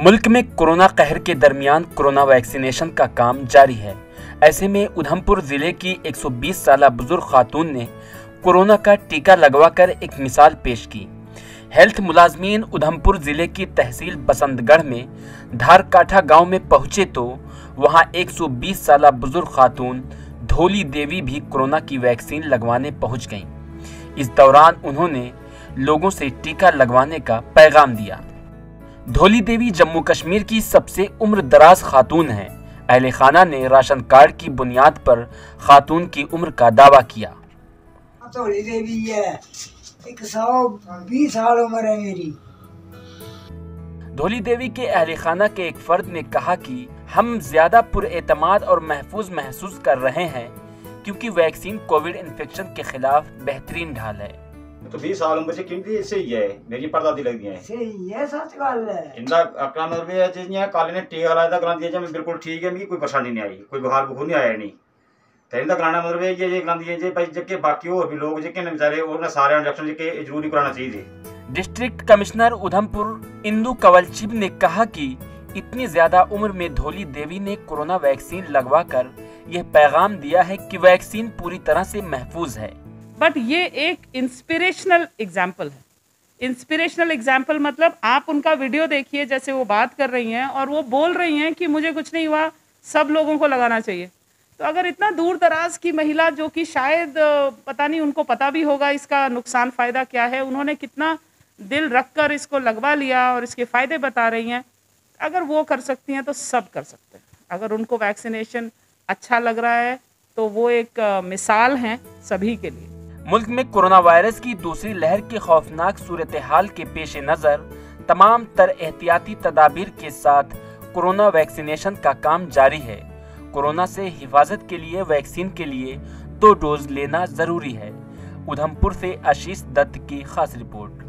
मुल्क में कोरोना कहर के दरमियान कोरोना वैक्सीनेशन का काम जारी है। ऐसे में उधमपुर जिले की 120 साल बुजुर्ग खातून ने कोरोना का टीका लगवाकर एक मिसाल पेश की। हेल्थ मुलाजमीन उधमपुर जिले की तहसील बसंतगढ़ में धारकाठा गांव में पहुंचे तो वहां 120 साल बुजुर्ग खातून धोली देवी भी कोरोना की वैक्सीन लगवाने पहुंच गईं। इस दौरान उन्होंने लोगों से टीका लगवाने का पैगाम दिया। धोली देवी जम्मू कश्मीर की सबसे उम्र दराज खातून हैं। अहले खाना ने राशन कार्ड की बुनियाद पर खातून की उम्र का दावा किया। धोली देवी है, 120 साल उम्र है मेरी। धोली देवी के अहले खाना के एक फर्द ने कहा कि हम ज्यादा पुरएतमाद और महफूज महसूस कर रहे हैं क्योंकि वैक्सीन कोविड इन्फेक्शन के खिलाफ बेहतरीन ढाल है। तो 20 साल उम्र से किंदी सही है, मेरी परदादी लगदी है। सही है, सच गल है। इंदा अकला मतलब है जिन्या काले ने टीका लगाया करा दिया मैं बिल्कुल ठीक है, मेरी कोई परेशानी नहीं आई, कोई बुखार बुखार नहीं आया नहीं। तो इंदा कराना मतलब है ये करांदी है जे भाई जके बाकी और भी लोग जके ने बेचारे और सारे इंजेक्शन जके जरूरी कराना चाहिए। डिस्ट्रिक्ट कमिश्नर उधमपुर इंदु कंवलचिब ने कहा कि इतनी ज्यादा उम्र में धोली देवी ने कोरोना वैक्सीन लगवाकर यह पैगाम दिया है कि वैक्सीन पूरी तरह से महफूज है। बट ये एक इंस्पिरेशनल एग्जाम्पल है। इंस्पिरेशनल एग्जाम्पल मतलब आप उनका वीडियो देखिए, जैसे वो बात कर रही हैं और वो बोल रही हैं कि मुझे कुछ नहीं हुआ, सब लोगों को लगाना चाहिए। तो अगर इतना दूर दराज की महिला जो कि शायद पता नहीं उनको पता भी होगा इसका नुकसान फ़ायदा क्या है, उन्होंने कितना दिल रख कर इसको लगवा लिया और इसके फ़ायदे बता रही हैं, अगर वो कर सकती हैं तो सब कर सकते हैं। अगर उनको वैक्सीनेशन अच्छा लग रहा है तो वो एक मिसाल हैं सभी के लिए। मुल्क में कोरोना वायरस की दूसरी लहर की खौफनाक सूरत हाल के पेश नज़र तमाम तर एहतियाती तदाबीर के साथ कोरोना वैक्सीनेशन का काम जारी है। कोरोना से हिफाजत के लिए वैक्सीन के लिए 2 डोज लेना जरूरी है। उधमपुर से आशीष दत्त की खास रिपोर्ट।